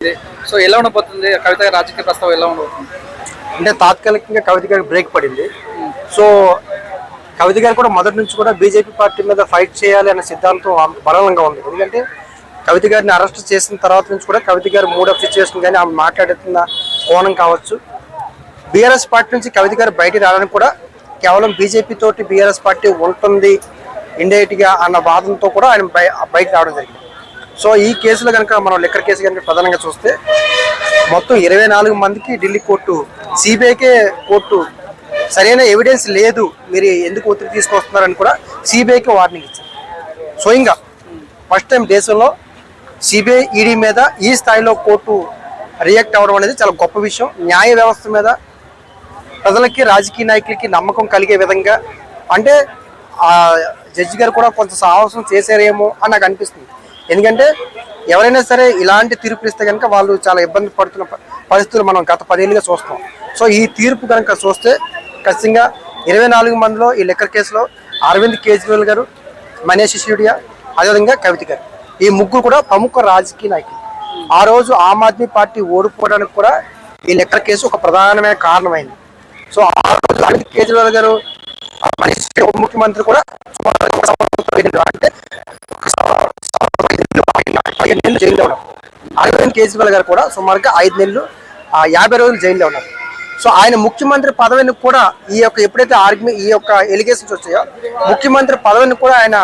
So ఎలా ఉండబోతుంది కవిత గారి రాజకీయ ప్రస్తావం ఎలా ఉండబోతుంది? అంటే తాత్కాలికంగా కవిత గారికి బ్రేక్ పడింది. సో కవిత గారు కూడా మొదటి నుంచి కూడా బీజేపీ పార్టీ మీద ఫైట్ చేయాలి అనే సిద్ధాంతం బలంగా ఉంది. ఎందుకంటే కవిత గారిని అరెస్ట్ చేసిన తర్వాత నుంచి కూడా కవిత గారు మూడ్ ఆఫ్ సిచ్యువేషన్ కానీ ఆమె మాట్లాడుతున్న కోణం కావచ్చు, బీఆర్ఎస్ పార్టీ నుంచి కవిత గారు బయటికి రావడానికి కూడా కేవలం బీజేపీ తోటి బీఆర్ఎస్ పార్టీ ఉంటుంది ఇండైరెక్ట్గా అన్న వాదనతో కూడా ఆయన బయటకు రావడం జరిగింది. సో ఈ కేసులో కనుక మనం లిక్కర్ కేసు కనుక ప్రధానంగా చూస్తే మొత్తం 24 మందికి ఢిల్లీ కోర్టు, సిబిఐకే కోర్టు సరైన ఎవిడెన్స్ లేదు, మీరు ఎందుకు ఒత్తిడి తీసుకొస్తున్నారని కూడా సిబిఐకి వార్నింగ్ ఇచ్చారు. స్వయంగా ఫస్ట్ టైం దేశంలో సిబిఐ ఈడీ మీద ఈ స్థాయిలో కోర్టు రియాక్ట్ అవ్వడం అనేది చాలా గొప్ప విషయం. న్యాయ వ్యవస్థ మీద ప్రజలకి రాజకీయ నాయకులకి నమ్మకం కలిగే విధంగా, అంటే ఆ జడ్జి గారు కూడా కొంత సాహసం చేశారేమో అని నాకు అనిపిస్తుంది. ఎందుకంటే ఎవరైనా సరే ఇలాంటి తీర్పులు ఇస్తే కనుక వాళ్ళు చాలా ఇబ్బంది పడుతున్న పరిస్థితులు మనం గత 10 ఏళ్ళుగా చూస్తాం. సో ఈ తీర్పు కనుక చూస్తే ఖచ్చితంగా 24 మందిలో ఈ లిక్కర్ కేసులో అరవింద్ కేజ్రీవాల్ గారు, మనీష్ సిసోడియా, అదేవిధంగా కవిత గారు, ఈ ముగ్గురు కూడా ప్రముఖ రాజకీయ నాయకులు. ఆ రోజు ఆమ్ ఆద్మీ పార్టీ ఓడిపోవడానికి కూడా ఈ లిక్కర్ కేసు ఒక ప్రధానమైన కారణమైంది. సో ఆ రోజు అరవింద్ కేజ్రీవాల్ గారు, మనీష్ ఉప ముఖ్యమంత్రి కూడా అంటే 5 నెలలు జైల్లో ఉన్నారు. అరవింద్ కేజ్రీవాల్ గారు కూడా సుమారుగా 5 నెలలు 50 రోజులు జైల్లో ఉన్నారు. సో ఆయన ముఖ్యమంత్రి పదవిని కూడా ఎప్పుడైతే ఈ యొక్క ఎలిగేషన్స్ వచ్చాయో ముఖ్యమంత్రి పదవిని కూడా ఆయన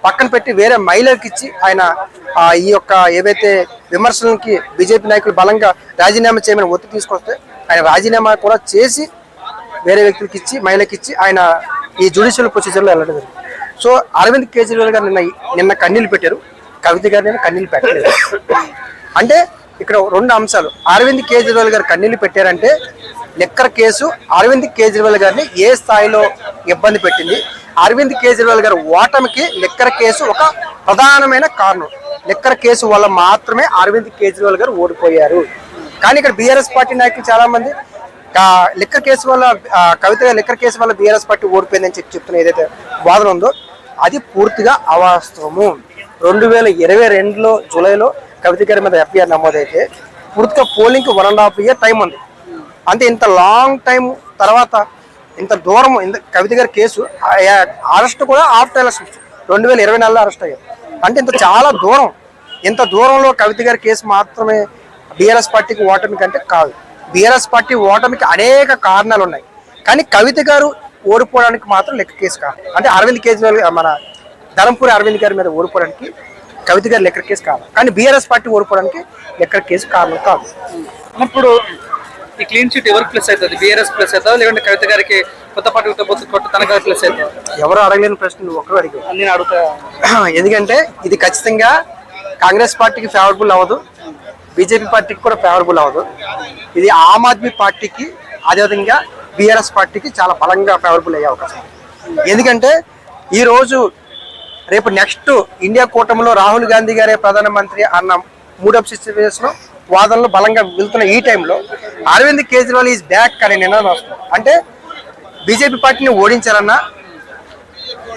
పక్కన పెట్టి వేరే మహిళలకు ఇచ్చి ఆయన ఈ యొక్క ఏవైతే విమర్శలకి బీజేపీ నాయకులు బలంగా రాజీనామా చేయమని ఒత్తిడి తీసుకొస్తే ఆయన రాజీనామా కూడా చేసి వేరే వ్యక్తులకి ఇచ్చి మహిళకి ఇచ్చి ఆయన ఈ జ్యుడిషియల్ ప్రొసీజర్లో వెళ్ళడం జరిగింది. సో అరవింద్ కేజ్రీవాల్ గారు నిన్న కన్నీళ్ళు పెట్టారు, కవిత గారు నేను కన్నీళ్ళు పెట్టలేదు. అంటే ఇక్కడ 2 అంశాలు. అరవింద్ కేజ్రీవాల్ గారు కన్నీళ్ళు పెట్టారంటే లిక్కర్ కేసు అరవింద్ కేజ్రీవాల్ గారిని ఏ స్థాయిలో ఇబ్బంది పెట్టింది, అరవింద్ కేజ్రీవాల్ గారు ఓటమికి లిక్కర్ కేసు ఒక ప్రధానమైన కారణం. లిక్కర్ కేసు వల్ల మాత్రమే అరవింద్ కేజ్రీవాల్ గారు ఓడిపోయారు. కానీ ఇక్కడ బీఆర్ఎస్ పార్టీ నాయకులు చాలా మంది లిక్కర్ కేసు వల్ల లిక్కర్ కేసు వల్ల బీఆర్ఎస్ పార్టీ ఓడిపోయిందని చెప్తున్న ఏదైతే వాదన ఉందో అది పూర్తిగా అవాస్తవము. 2022లో జూలైలో కవిత గారి మీద ఎఫ్ఐఆర్ నమోదైతే పూర్తిగా పోలింగ్కి 1.5 year టైం ఉంది. అంటే ఇంత లాంగ్ టైం తర్వాత ఇంత దూరం కవిత గారి కేసు అరెస్ట్ కూడా ఆఫ్టర్ ఎలక్షన్స్ 2024లో అరెస్ట్ అయ్యారు. అంటే ఇంత చాలా దూరం, ఇంత దూరంలో కవిత గారి కేసు మాత్రమే బీఆర్ఎస్ పార్టీకి ఓటమి కంటే కాదు. బీఆర్ఎస్ పార్టీ ఓటమికి అనేక కారణాలు ఉన్నాయి, కానీ కవిత గారు ఓడిపోవడానికి మాత్రం లిక్కర్ కేసు కాదు. అంటే అరవింద్ కేజ్రీవాల్ మన ధర్మపురి అరవింద్ గారి మీద ఓడిపోవడానికి కవిత గారి లిక్కర్ కేసు కాదు, కానీ బీఆర్ఎస్ పార్టీ ఓడిపోవడానికి లిక్కర్ కేసు కారణం కాదు. ఇప్పుడు ఈ క్లీన్ చిట్ ఎవరికి ప్లస్ అవుతుంది? బీఆర్ఎస్ ప్లస్ అవుతుందా, లేదంటే కవిత గారికి కొత్త పార్టీ కొత్త తనగా ప్లస్ అవుతుందా? ఎవరు అడగలేని ప్రశ్న నువ్వు ఒక్కరు అడిగావు. నేను అడుగుతా. ఎందుకంటే ఇది ఖచ్చితంగా కాంగ్రెస్ పార్టీకి ఫేవరబుల్ అవ్వదు, బీజేపీ పార్టీకి కూడా ఫేవరబుల్ అవ్వదు. ఇది ఆమ్ ఆద్మీ పార్టీకి అదేవిధంగా బీఆర్ఎస్ పార్టీకి చాలా బలంగా ఫేవరబుల్ అయ్యే అవకాశం ఉంది. ఎందుకంటే ఈరోజు రేపు నెక్స్ట్ ఇండియా కూటమిలో రాహుల్ గాంధీ గారే ప్రధానమంత్రి అన్న మూడ్ ఆఫ్ సిచ్యువేషన్ వాదనలు బలంగా వెళ్తున్న ఈ టైంలో అరవింద్ కేజ్రీవాల్ ఈజ్ బ్యాక్ అనే నిర్ణయం వస్తుంది. అంటే బీజేపీ పార్టీని ఓడించాలన్నా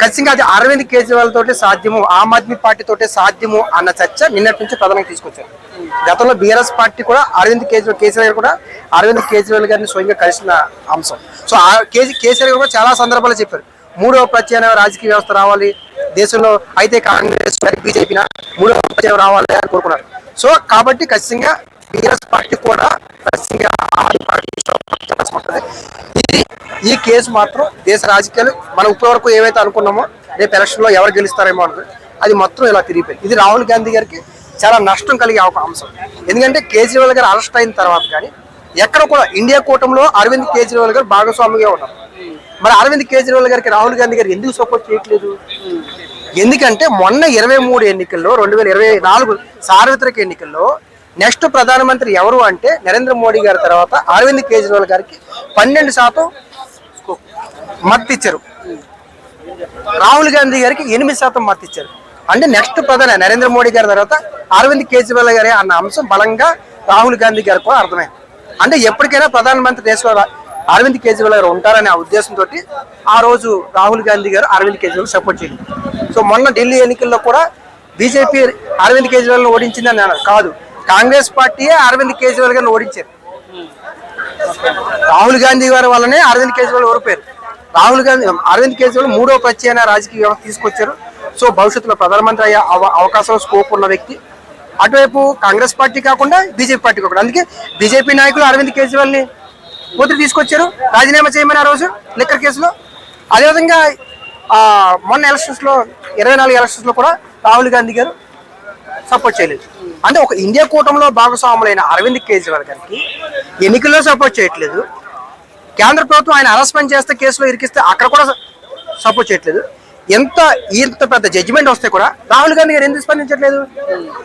ఖచ్చితంగా అది అరవింద్ కేజ్రీవాల్ తోటే సాధ్యము, ఆమ్ ఆద్మీ పార్టీ తోటే సాధ్యము అన్న చర్చ నిన్నటి నుంచి ప్రధానంగా తీసుకొచ్చారు. గతంలో బీఆర్ఎస్ పార్టీ కూడా కేసీఆర్ కూడా అరవింద్ కేజ్రీవాల్ గారిని స్వయంగా కలిసిన అంశం. సో కేసీఆర్ కూడా చాలా సందర్భాలు చెప్పారు, 3వ ప్రత్యామ్నాయ రాజకీయ వ్యవస్థ రావాలి దేశంలో, అయితే కాంగ్రెస్ బీజేపీ 3వ ప్రత్యామ్నాయం రావాలి అని కోరుకున్నారు. సో కాబట్టి ఖచ్చితంగా బీఆర్ఎస్ పార్టీ కూడా ఖచ్చితంగా ఈ కేసు మాత్రం దేశ రాజకీయాలు మనం ఇప్పటివరకు ఏవైతే అనుకున్నామో రేపు ఎలక్షన్లో ఎవరు గెలుస్తారేమో అనుకుని అది మొత్తం ఇలా తిరిగిపోయింది. ఇది రాహుల్ గాంధీ గారికి చాలా నష్టం కలిగే ఒక అంశం. ఎందుకంటే కేజ్రీవాల్ గారు అరెస్ట్ అయిన తర్వాత కానీ ఎక్కడ కూడా ఇండియా కూటమిలో అరవింద్ కేజ్రీవాల్ గారు భాగస్వామిగా ఉన్నారు. మరి అరవింద్ కేజ్రీవాల్ గారికి రాహుల్ గాంధీ గారు ఎందుకు సపోర్ట్ చేయట్లేదు? ఎందుకంటే మొన్న 23 ఎన్నికల్లో 2024 సార్వత్రిక ఎన్నికల్లో నెక్స్ట్ ప్రధానమంత్రి ఎవరు అంటే నరేంద్ర మోడీ గారి తర్వాత అరవింద్ కేజ్రీవాల్ గారికి 12% మద్దతు ఇచ్చారు, రాహుల్ గాంధీ గారికి 8% మద్దతు ఇచ్చారు. అంటే నెక్స్ట్ ప్రధాని నరేంద్ర మోడీ గారి తర్వాత అరవింద్ కేజ్రీవాల్ గారే అన్న అంశం బలంగా రాహుల్ గాంధీ గారికి కూడా అర్థమైంది. అంటే ఎప్పటికైనా ప్రధానమంత్రి దేశంలో అరవింద్ కేజ్రీవాల్ గారు ఉంటారనే ఉద్దేశంతో ఆ రోజు రాహుల్ గాంధీ గారు అరవింద్ కేజ్రీవాల్ సపోర్ట్ చేయండి. సో మొన్న ఢిల్లీ ఎన్నికల్లో కూడా బీజేపీ అరవింద్ కేజ్రీవాల్ని ఓడించిందని కాదు, కాంగ్రెస్ పార్టీయే అరవింద్ కేజ్రీవాల్ గారిని ఓడించారు. రాహుల్ గాంధీ గారి వల్లనే అరవింద్ కేజ్రీవాల్ ఓడిపోయారు. అరవింద్ కేజ్రీవాల్ 3వ ప్రత్యామ్నాయ రాజకీయ వ్యవస్థ తీసుకొచ్చారు. సో భవిష్యత్తులో ప్రధానమంత్రి అయ్యే అవకాశం స్కోప్ ఉన్న వ్యక్తి. అటువైపు కాంగ్రెస్ పార్టీ కాకుండా బీజేపీ పార్టీ కాకుండా, అందుకే బీజేపీ నాయకులు అరవింద్ కేజ్రీవాల్ ని ఒత్తిడి తీసుకొచ్చారు, రాజీనామా చేయమని ఆ రోజు లిక్కర్ కేసులో. అదేవిధంగా మొన్న ఎలక్షన్స్ లో 24 ఎలక్షన్స్ లో కూడా రాహుల్ గాంధీ గారు సపోర్ట్ చేయలేదు. అంటే ఒక ఇండియా కూటమిలో భాగస్వాములైన అరవింద్ కేజ్రీవాల్ గారికి ఎన్నికల్లో సపోర్ట్ చేయట్లేదు. కేంద్ర ప్రభుత్వం ఆయన హరాస్మెంట్ చేస్తే కేసులో ఇరికిస్తే అక్కడ కూడా సపోర్ట్ చేయట్లేదు. ఇంత పెద్ద జడ్జిమెంట్ వస్తే కూడా రాహుల్ గాంధీ గారు ఎందుకు స్పందించట్లేదు?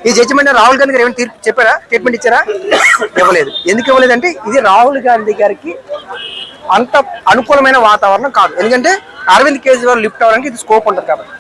ఈ జడ్జిమెంట్ రాహుల్ గాంధీ గారు ఏమైనా చెప్పారా? స్టేట్మెంట్ ఇచ్చారా? ఇవ్వలేదు. ఎందుకు ఇవ్వలేదు అంటే ఇది రాహుల్ గాంధీ గారికి అంత అనుకూలమైన వాతావరణం కాదు. ఎందుకంటే అరవింద్ కేజ్రీవాల్ లిఫ్ట్ అవ్వడానికి ఇది స్కోప్ ఉంటుంది కాబట్టి.